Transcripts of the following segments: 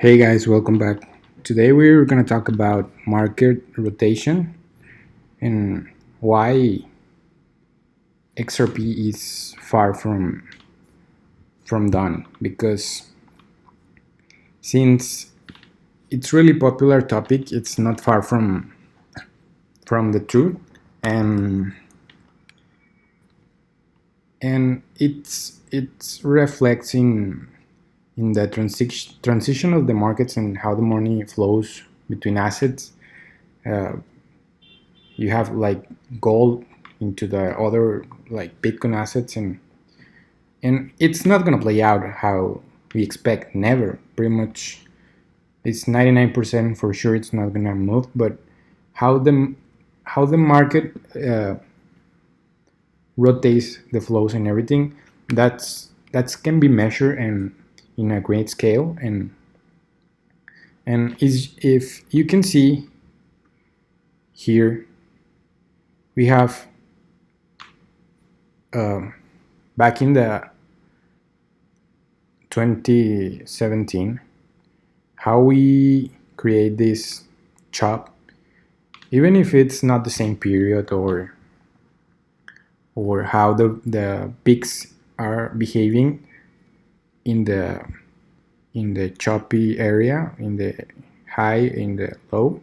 Hey guys, welcome back. Today we're going to talk about market rotation and why XRP is far from done, because since it's really popular topic, it's not far from the truth, and it's reflects in the transition of the markets and how the money flows between assets. uh, you have like gold into the other like Bitcoin assets, and it's not gonna play out how we expect. Never, pretty much. It's 99% for sure. It's not gonna move. But how the how the market rotates the flows and everything, that's can be measured and in a great scale. And is if you can see here, we have um, back in the 2017 how we create this chop, even if it's not the same period, or how the peaks are behaving in the choppy area, in the high, in the low.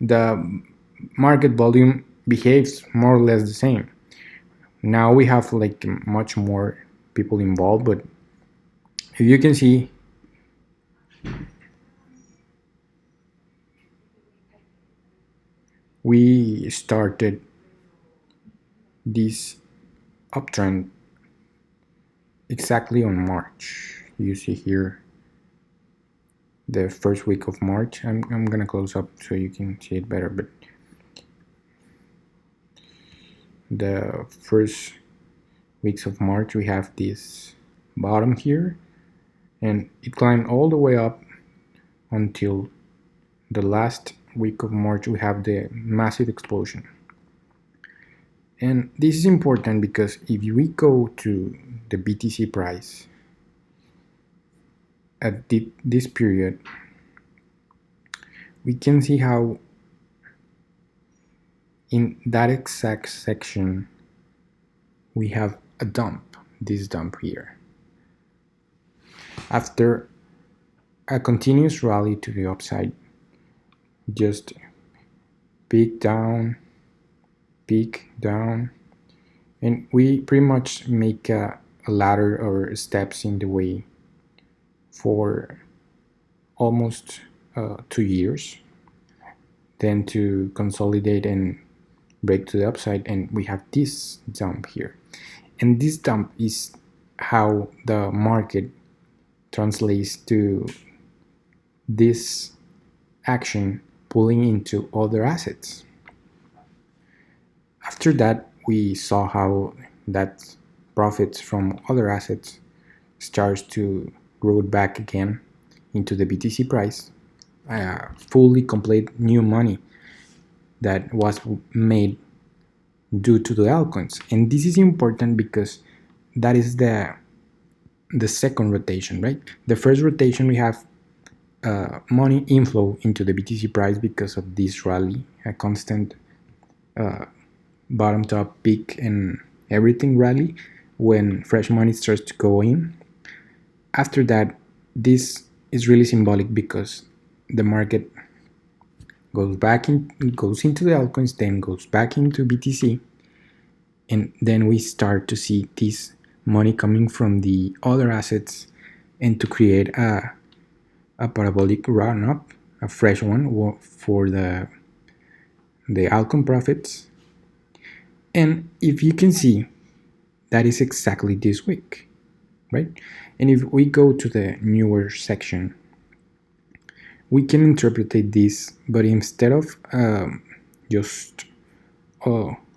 The market volume behaves more or less the same. Now we have like much more people involved, but if you can see, we started this uptrend exactly on March. You see here the first week of March. I'm gonna close up so you can see it better, but the first weeks of March we have this bottom here, and it climbed all the way up until the last week of March we have the massive explosion. And this is important because if we go to the BTC price at this period, we can see how in that exact section we have a dump, this dump here. After a continuous rally to the upside, just peak down, and we pretty much make a ladder or steps in the way for almost 2 years, then to consolidate and break to the upside, and we have this dump here. And this dump is how the market translates to this action pulling into other assets. After that, we saw how that profits from other assets starts to roll back again into the BTC price, fully complete new money that was made due to the altcoins. And this is important because that is the second rotation, right? The first rotation, we have money inflow into the BTC price because of this rally, a constant uh, bottom top peak and everything rally when fresh money starts to go in. After that, this is really symbolic because the market goes into the altcoins, then goes back into BTC, and then we start to see this money coming from the other assets and to create a parabolic run up, a fresh one for the altcoin profits. And if you can see, that is exactly this week, right? And if we go to the newer section, we can interpret this, but instead of just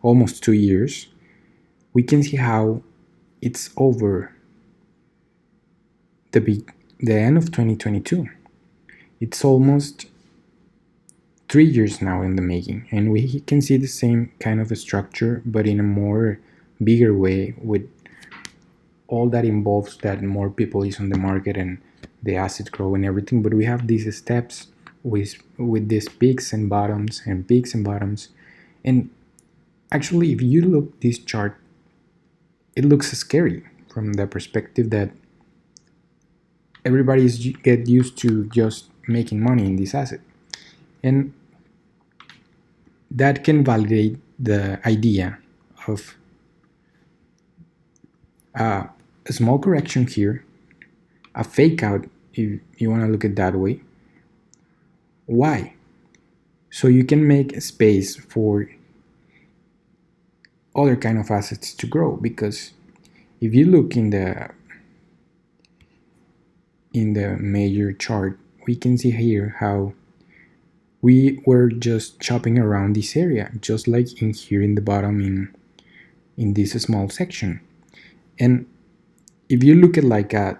almost 2 years, we can see how it's over the end of 2022. It's almost 3 years now in the making, and we can see the same kind of a structure, but in a more bigger way, with all that involves that more people is on the market, and the asset grow and everything, but we have these steps with these peaks and bottoms and peaks and bottoms. And actually, if you look this chart, it looks scary from the perspective that everybody's get used to just making money in this asset, and that can validate the idea of a small correction here, a fake out if you want to look at it that way. Why? So you can make space for other kind of assets to grow, because if you look in the major chart, we can see here how we were just chopping around this area, just like in here in the bottom in this small section. And if you look at like a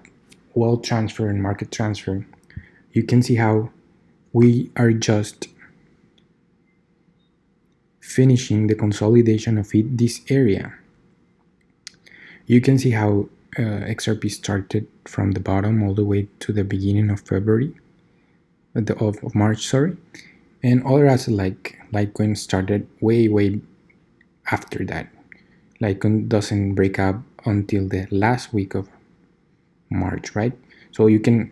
wealth transfer and market transfer, you can see how we are just finishing the consolidation of this area. You can see how XRP started from the bottom all the way to the beginning of February, of March, sorry, and other assets like Litecoin started way after that. Litecoin doesn't break up until the last week of March, right? So you can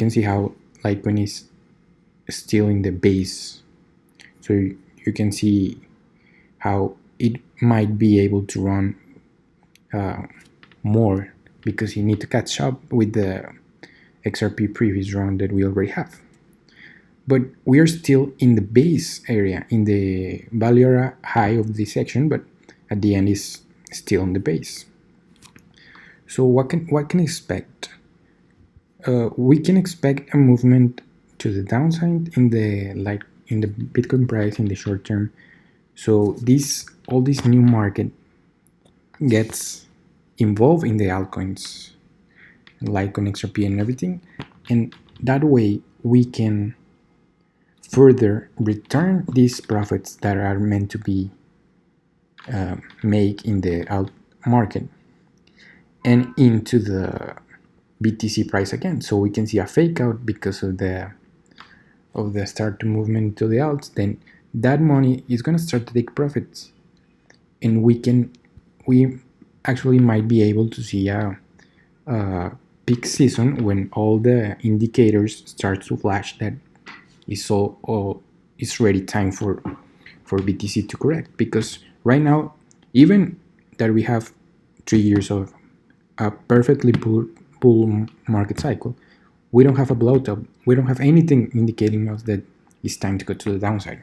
see how Litecoin is still in the base. So you can see how it might be able to run more, because you need to catch up with the XRP previous run that we already have. But we are still in the base area, in the value high of this section, but at the end is still on the base. So what can expect? We can expect a movement to the downside in the Bitcoin price in the short term. So all this new market gets involved in the altcoins, Litecoin, XRP, and everything, and that way we can further return these profits that are meant to be made in the alt market and into the BTC price again. So we can see a fake out because of the start to movement to the alts. Then that money is going to start to take profits, and we actually might be able to see a peak season when all the indicators start to flash that it's ready time for BTC to correct. Because right now, even that we have 3 years of a perfectly bull market cycle, we don't have a bloat up. We don't have anything indicating us that it's time to go to the downside.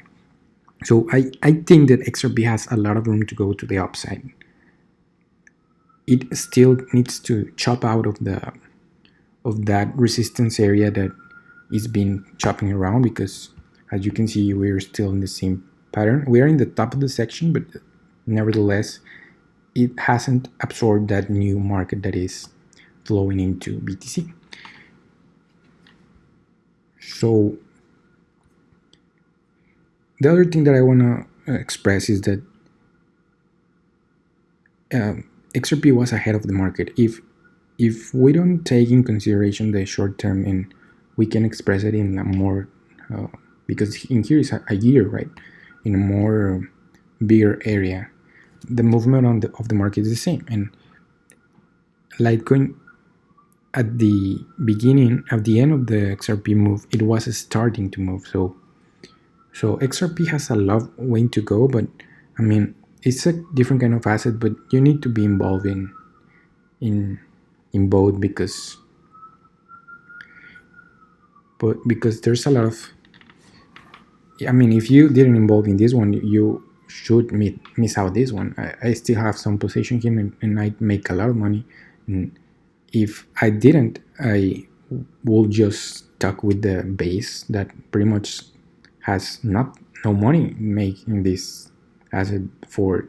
So I think that XRP has a lot of room to go to the upside. It still needs to chop out of that resistance area that is been chopping around, because as you can see, we're still in the same pattern. We are in the top of the section, but nevertheless it hasn't absorbed that new market that is flowing into BTC. So the other thing that I want to express is that XRP was ahead of the market. If we don't take in consideration the short term, and we can express it in a more because in here is a year, right, in a more bigger area, the movement of the market is the same. And Litecoin at the end of the XRP move, it was starting to move. So XRP has a long way to go, but I mean, it's a different kind of asset, but you need to be involved in both, because there's a lot of, I mean, if you didn't involve in this one, you should miss out this one. I still have some position here, and I make a lot of money. And if I didn't, I will just stuck with the base that pretty much has no money making this asset for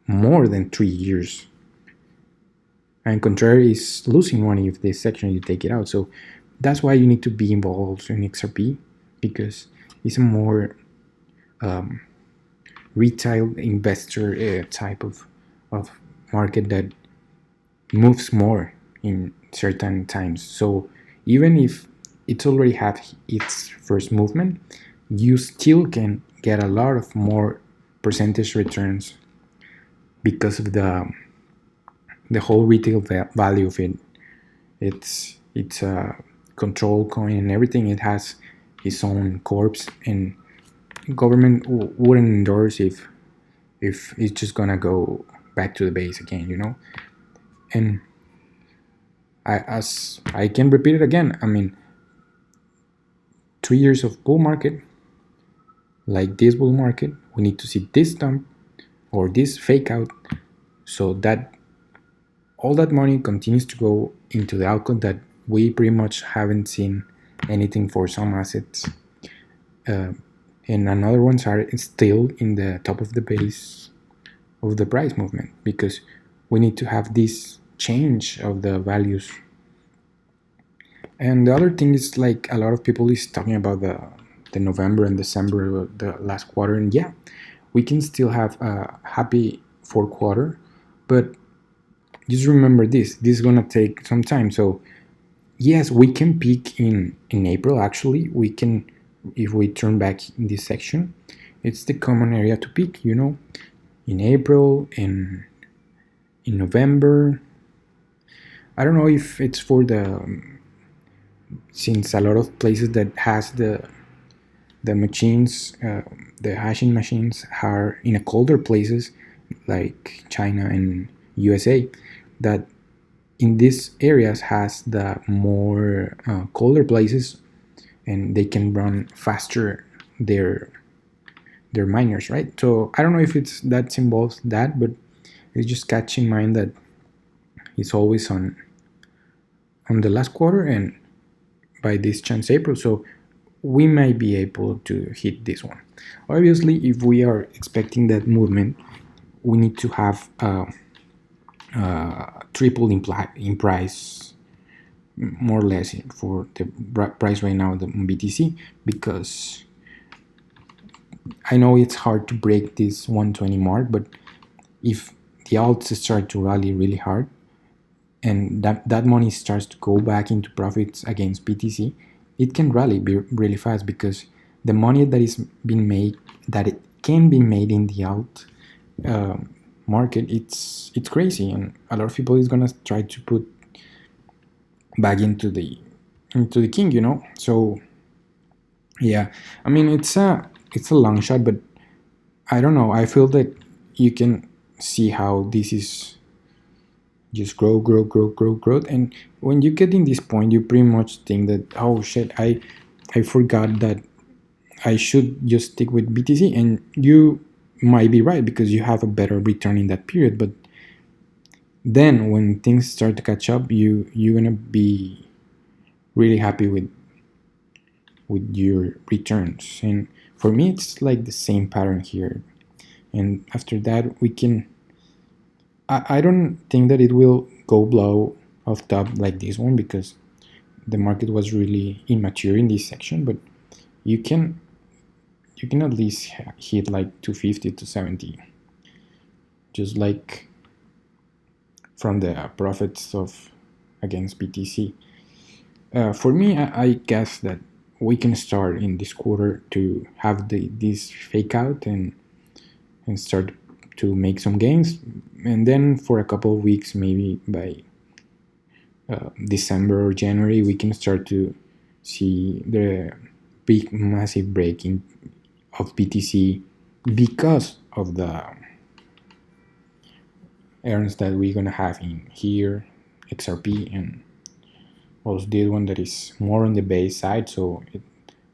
more than 3 years. And contrary is losing money if this section you take it out. So that's why you need to be involved in XRP, because it's a more retail investor type of market that moves more in certain times. So even if it's already had its first movement, you still can get a lot of more percentage returns because of the whole retail value of it. It's a control coin and everything. It has its own corpse, and government wouldn't endorse if it's just gonna go back to the base again. And as I can repeat it again, I mean, 3 years of bull market, like this bull market, we need to see this dump or this fake out, so that all that money continues to go into the outcome that we pretty much haven't seen anything for some assets. uh, and another ones are still in the top of the base of the price movement, because we need to have this change of the values. And the other thing is, like, a lot of people is talking about the November and December, the last quarter, and yeah, we can still have a happy fourth quarter, but just remember this is gonna take some time. So yes, we can peak in April. Actually, we can, if we turn back in this section, it's the common area to peak. In April, in November. I don't know if it's for since a lot of places that has the machines, the hashing machines are in a colder places like China and USA, that in these areas has the more colder places, and they can run faster their miners, right? So I don't know if it's that involves that, but it's just catch in mind that it's always on the last quarter and by this chance April. So we might be able to hit this one. Obviously, if we are expecting that movement, we need to have triple in price, more or less, for the price right now, the BTC, because I know it's hard to break this 120 mark, but if the alts start to rally really hard and that money starts to go back into profits against BTC, it can rally really fast, because the money that is being made, that it can be made in the alt uh, market, it's crazy, and a lot of people is gonna try to put back into the king. So yeah, I mean, it's a long shot, but I don't know. I feel that you can see how this is just grow, and when you get in this point, you pretty much think that, oh shit, I forgot that I should just stick with BTC, and you might be right because you have a better return in that period. But then when things start to catch up, you're gonna be really happy with your returns. And for me, it's like the same pattern here. And after that, we can. I don't think that it will go blow off top like this one, because the market was really immature in this section. But you can at least hit like 250 to 70, just like from the profits of against BTC. For me, I guess that we can start in this quarter to have this fake out and start to make some gains, and then for a couple of weeks, maybe by December or January, we can start to see the big massive breaking of BTC because of the earns that we're gonna have in here, XRP, and also this one that is more on the base side. So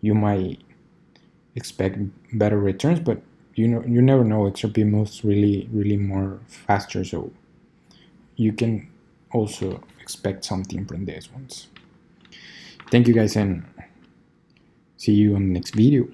you might expect better returns, but you never know. XRP moves really more faster, so you can also expect something from these ones. Thank you guys, and see you on the next video.